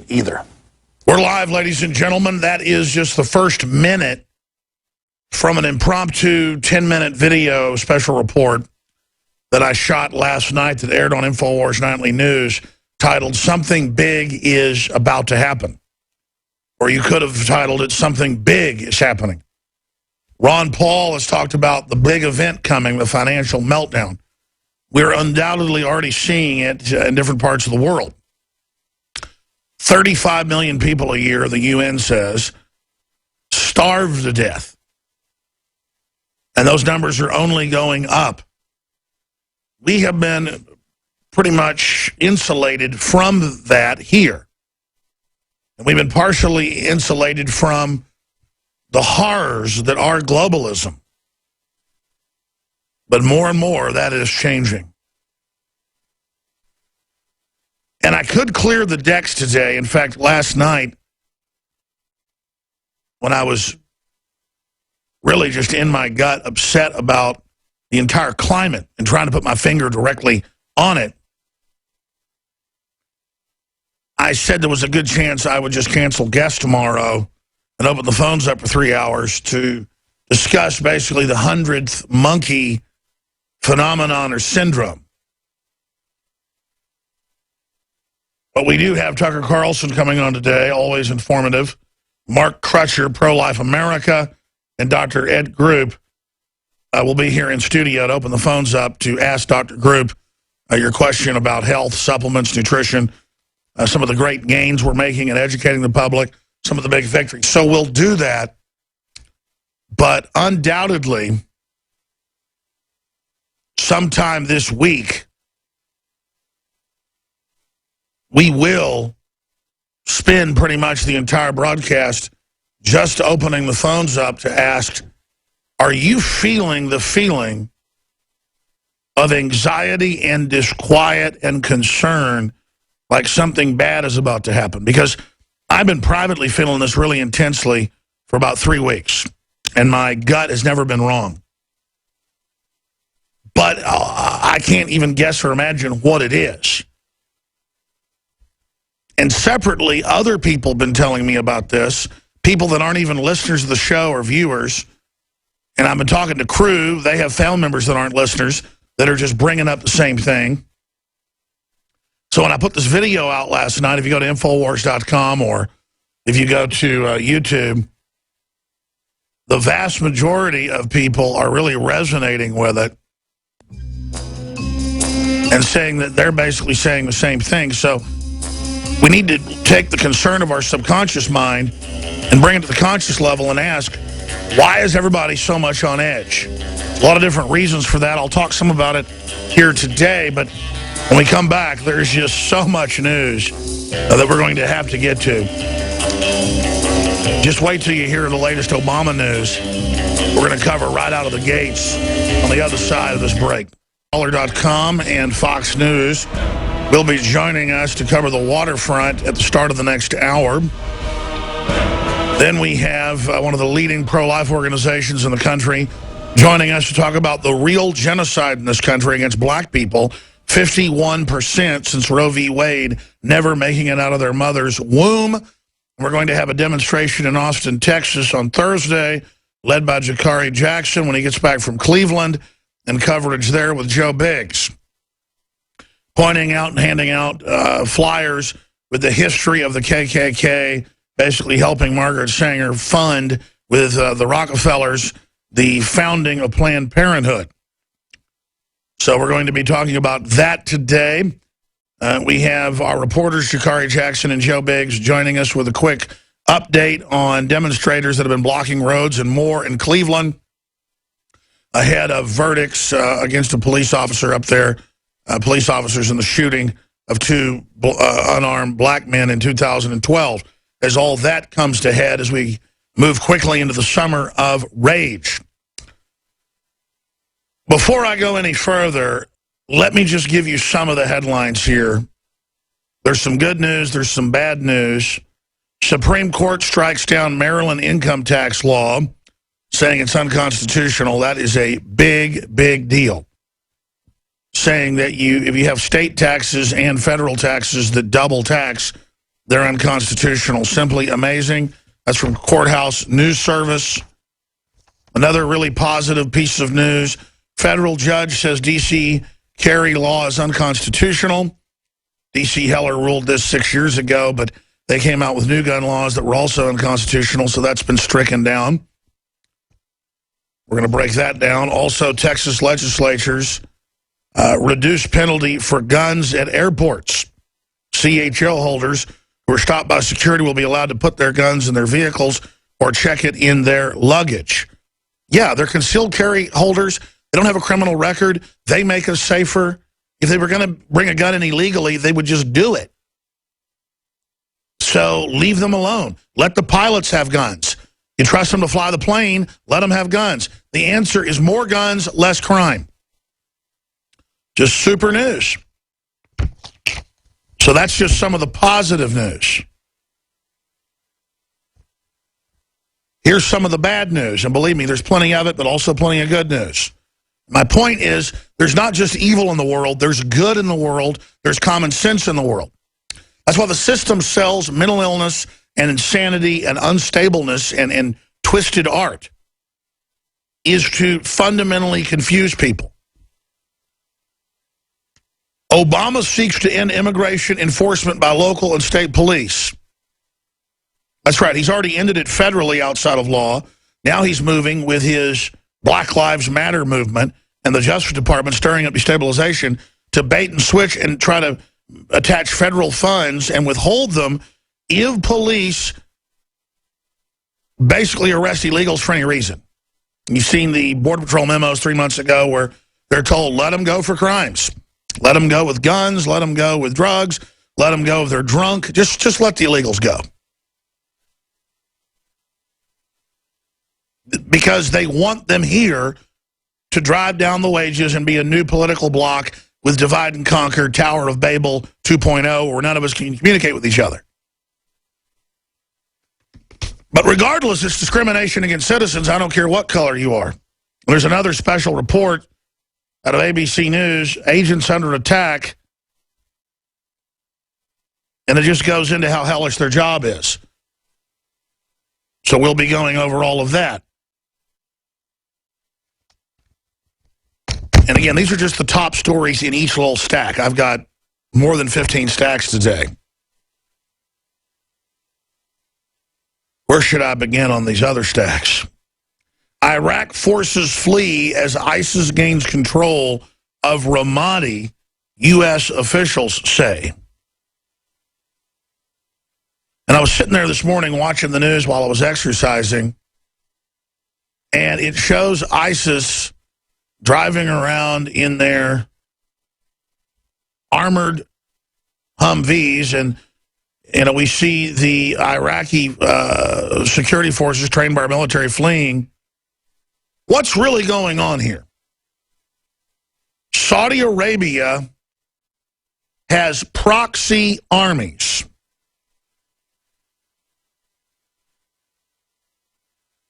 either. We're live, ladies and gentlemen. That is just the first minute from an impromptu 10-minute video special report that I shot last night that aired on InfoWars Nightly News titled Something Big is About to Happen. Or you could have titled it Something Big is Happening. Ron Paul has talked about the big event coming, the financial meltdown. We're undoubtedly already seeing it in different parts of the world. 35 million people a year, the UN says, starve to death. And those numbers are only going up. We have been pretty much insulated from that here. And we've been partially insulated from the horrors that are globalism. But more and more, that is changing. And I could clear the decks today. In fact, last night, when I was really just in my gut upset about the entire climate and trying to put my finger directly on it, I said there was a good chance I would just cancel guests tomorrow and open the phones up for 3 hours to discuss basically the 100th monkey phenomenon or syndrome. But we do have Tucker Carlson coming on today, always informative. Mark Crutcher, Pro-Life America, and Dr. Ed Group will be here in studio to open the phones up to ask Dr. Group your question about health, supplements, nutrition, some of the great gains we're making in educating the public, some of the big victories. So we'll do that. But undoubtedly, sometime this week, we will spend pretty much the entire broadcast just opening the phones up to ask, are you feeling the feeling of anxiety and disquiet and concern like something bad is about to happen? Because I've been privately feeling this really intensely for about 3 weeks, and my gut has never been wrong. But I can't even guess or imagine what it is. And separately, other people have been telling me about this, people that aren't even listeners of the show or viewers. And I've been talking to crew. They have family members that aren't listeners that are just bringing up the same thing. So when I put this video out last night, if you go to Infowars.com or if you go to YouTube, the vast majority of people are really resonating with it and saying that they're basically saying the same thing. So we need to take the concern of our subconscious mind and bring it to the conscious level and ask, why is everybody so much on edge? A lot of different reasons for that. I'll talk some about it here today, but when we come back, there's just so much news that we're going to have to get to. Just wait till you hear the latest Obama news. We're going to cover right out of the gates on the other side of this break. Caller.com and Fox News will be joining us to cover the waterfront at the start of the next hour. Then we have one of the leading pro-life organizations in the country joining us to talk about the real genocide in this country against black people. 51% since Roe v. Wade never making it out of their mother's womb. We're going to have a demonstration in Austin, Texas on Thursday, led by Jakari Jackson when he gets back from Cleveland, and coverage there with Joe Biggs, pointing out and handing out flyers with the history of the KKK, basically helping Margaret Sanger fund with the Rockefellers the founding of Planned Parenthood. So we're going to be talking about that today. We have our reporters, Jakari Jackson and Joe Biggs, joining us with a quick update on demonstrators that have been blocking roads and more in Cleveland ahead of verdicts against a police officer up there, police officers in the shooting of 2 unarmed black men in 2012. As all that comes to head as we move quickly into the summer of rage. Before I go any further, let me just give you some of the headlines here. There's some good news, there's some bad news. Supreme Court strikes down Maryland income tax law, saying it's unconstitutional. That is a big, big deal. Saying that if you have state taxes and federal taxes that double tax, They're unconstitutional. Simply amazing. That's from Courthouse News Service. Another really positive piece of news. Federal judge says D.C. carry law is unconstitutional. D.C. Heller ruled this 6 years ago, but they came out with new gun laws that were also unconstitutional, so that's been stricken down. We're going to break that down. Also, Texas legislatures reduce penalty for guns at airports. CHO holders who are stopped by security will be allowed to put their guns in their vehicles or check it in their luggage. Yeah, they're concealed carry holders. They don't have a criminal record. They make us safer. If they were going to bring a gun in illegally, they would just do it. So leave them alone. Let the pilots have guns. You trust them to fly the plane, let them have guns. The answer is more guns, less crime. Just super news. So that's just some of the positive news. Here's some of the bad news, and believe me, there's plenty of it, but also plenty of good news. My point is, there's not just evil in the world, there's good in the world, there's common sense in the world. That's why the system sells mental illness and insanity and unstableness and twisted art, is to fundamentally confuse people. Obama seeks to end immigration enforcement by local and state police. That's right, he's already ended it federally outside of law. Now he's moving with his Black Lives Matter movement and the Justice Department stirring up destabilization to bait and switch and try to attach federal funds and withhold them if police basically arrest illegals for any reason. You've seen the Border Patrol memos 3 months ago where they're told, let them go for crimes. Let them go with guns, let them go with drugs, let them go if they're drunk. Just let the illegals go. Because they want them here to drive down the wages and be a new political bloc with divide and conquer, Tower of Babel 2.0, where none of us can communicate with each other. But regardless, it's discrimination against citizens. I don't care what color you are. There's another special report out of ABC News, Agents Under Attack, and it just goes into how hellish their job is. So we'll be going over all of that. And again, these are just the top stories in each little stack. I've got more than 15 stacks today. Where should I begin on these other stacks? Iraq forces flee as ISIS gains control of Ramadi, U.S. officials say. And I was sitting there this morning watching the news while I was exercising, and it shows ISIS driving around in their armored Humvees, and we see the Iraqi security forces trained by our military fleeing. What's really going on here? Saudi Arabia has proxy armies.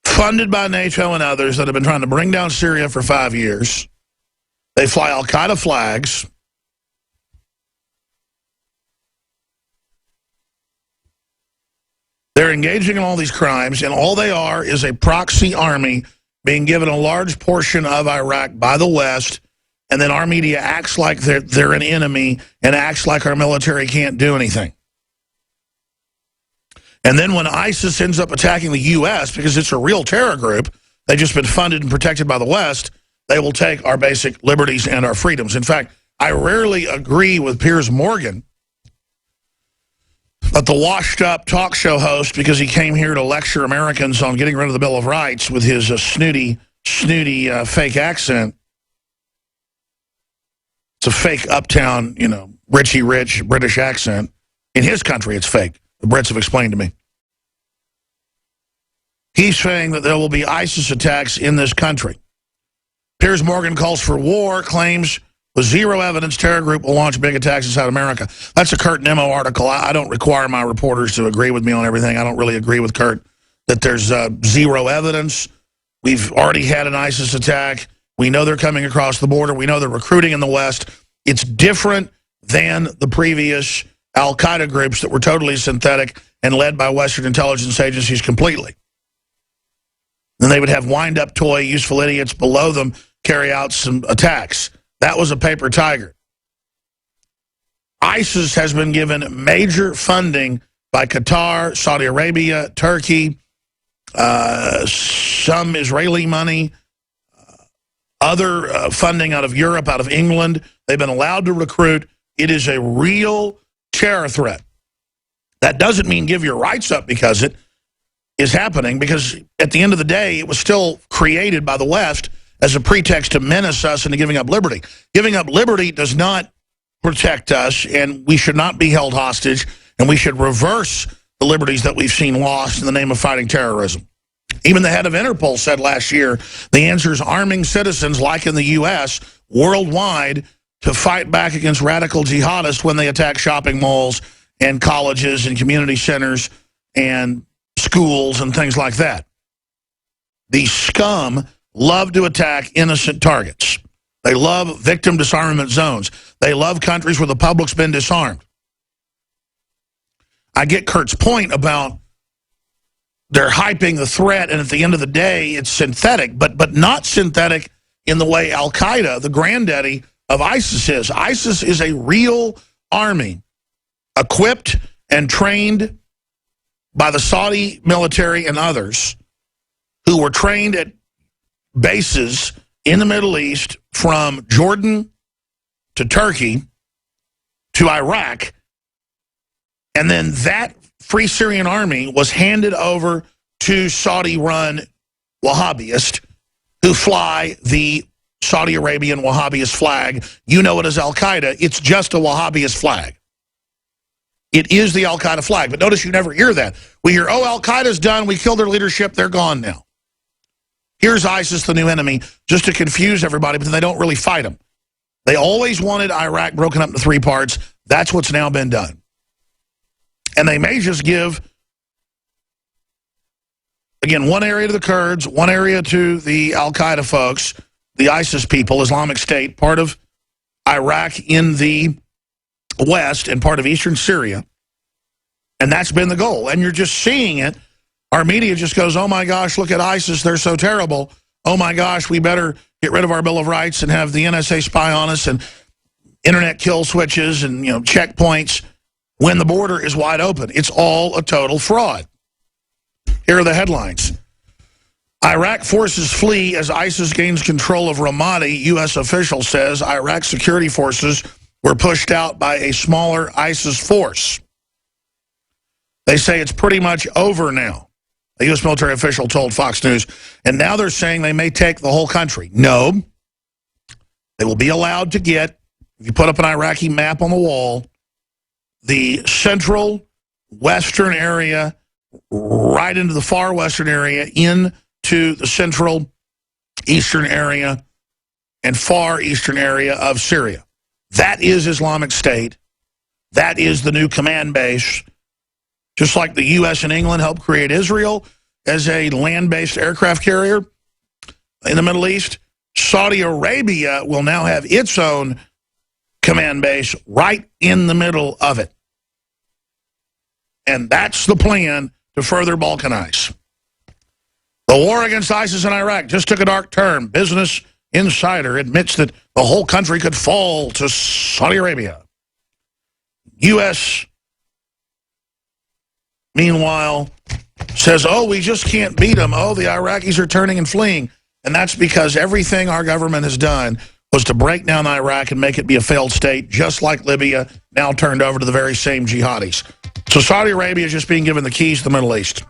Funded by NATO and others that have been trying to bring down Syria for 5 years. They fly al-Qaeda flags. They're engaging in all these crimes, and all they are is a proxy army being given a large portion of Iraq by the West, and then our media acts like they're an enemy and acts like our military can't do anything. And then when ISIS ends up attacking the U.S., because it's a real terror group, they've just been funded and protected by the West, they will take our basic liberties and our freedoms. In fact, I rarely agree with Piers Morgan, but the washed-up talk show host, because he came here to lecture Americans on getting rid of the Bill of Rights with his snooty fake accent. It's a fake uptown, Richie Rich British accent. In his country, it's fake. The Brits have explained to me. He's saying that there will be ISIS attacks in this country. Piers Morgan calls for war, claims with zero evidence terror group will launch big attacks inside America. That's a Kurt Nimmo article. I don't require my reporters to agree with me on everything. I don't really agree with Kurt that there's zero evidence. We've already had an ISIS attack. We know they're coming across the border. We know they're recruiting in the West. It's different than the previous al-Qaeda groups that were totally synthetic and led by Western intelligence agencies completely. Then they would have wind-up toy, useful idiots below them carry out some attacks. That was a paper tiger. ISIS has been given major funding by Qatar, Saudi Arabia, Turkey, some Israeli money, other funding out of Europe, out of England. They've been allowed to recruit. It is a real terror threat. That doesn't mean give your rights up because it is happening, because at the end of the day, it was still created by the West as a pretext to menace us into giving up liberty. Giving up liberty does not protect us, and we should not be held hostage, and we should reverse the liberties that we've seen lost in the name of fighting terrorism. Even the head of Interpol said last year the answer is arming citizens, like in the U.S., worldwide, to fight back against radical jihadists when they attack shopping malls and colleges and community centers and schools and things like that. The scum love to attack innocent targets. They love victim disarmament zones. They love countries where the public's been disarmed. I get Kurt's point about they're hyping the threat, and at the end of the day, it's synthetic, but not synthetic in the way al-Qaeda, the granddaddy of ISIS, is. ISIS is a real army, equipped and trained by the Saudi military and others, who were trained at bases in the Middle East, from Jordan to Turkey to Iraq. And then that Free Syrian Army was handed over to Saudi-run Wahhabists who fly the Saudi Arabian Wahhabist flag. You know it as al-Qaeda. It's just a Wahhabist flag. It is the al-Qaeda flag. But notice you never hear that. We hear, oh, al-Qaeda's done. We killed their leadership. They're gone now. Here's ISIS, the new enemy, just to confuse everybody, but they don't really fight them. They always wanted Iraq broken up into 3 parts. That's what's now been done. And they may just give, again, one area to the Kurds, one area to the al-Qaeda folks, the ISIS people, Islamic State, part of Iraq in the west and part of eastern Syria. And that's been the goal. And you're just seeing it. Our media just goes, oh my gosh, look at ISIS, they're so terrible. Oh my gosh, we better get rid of our Bill of Rights and have the NSA spy on us and internet kill switches and checkpoints, when the border is wide open. It's all a total fraud. Here are the headlines. Iraq forces flee as ISIS gains control of Ramadi. U.S. official says Iraq security forces were pushed out by a smaller ISIS force. They say it's pretty much over now. A U.S. military official told Fox News. And now they're saying they may take the whole country. No. They will be allowed to get, if you put up an Iraqi map on the wall, the central western area, right into the far western area, into the central eastern area and far eastern area of Syria. That is Islamic State. That is the new command base. Just like the U.S. and England helped create Israel as a land-based aircraft carrier in the Middle East, Saudi Arabia will now have its own command base right in the middle of it. And that's the plan to further balkanize. The war against ISIS in Iraq just took a dark turn. Business Insider admits that the whole country could fall to Saudi Arabia. U.S., meanwhile, says, oh, we just can't beat them. Oh, the Iraqis are turning and fleeing. And that's because everything our government has done was to break down Iraq and make it be a failed state, just like Libya, now turned over to the very same jihadis. So Saudi Arabia is just being given the keys to the Middle East.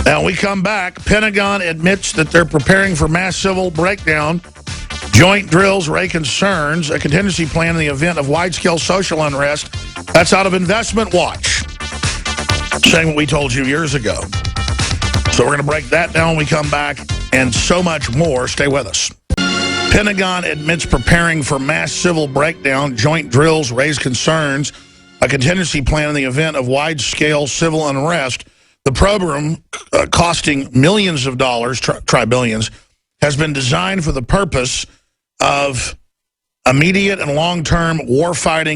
Now we come back. Pentagon admits that they're preparing for mass civil breakdown. Joint drills raise concerns. A contingency plan in the event of wide-scale social unrest. That's out of Investment Watch, saying what we told you years ago. So we're going to break that down when we come back, and so much more. Stay with us. Pentagon admits preparing for mass civil breakdown. Joint drills raise concerns. A contingency plan in the event of wide-scale civil unrest. The program, costing millions of dollars, try billions, has been designed for the purpose of immediate and long-term warfighting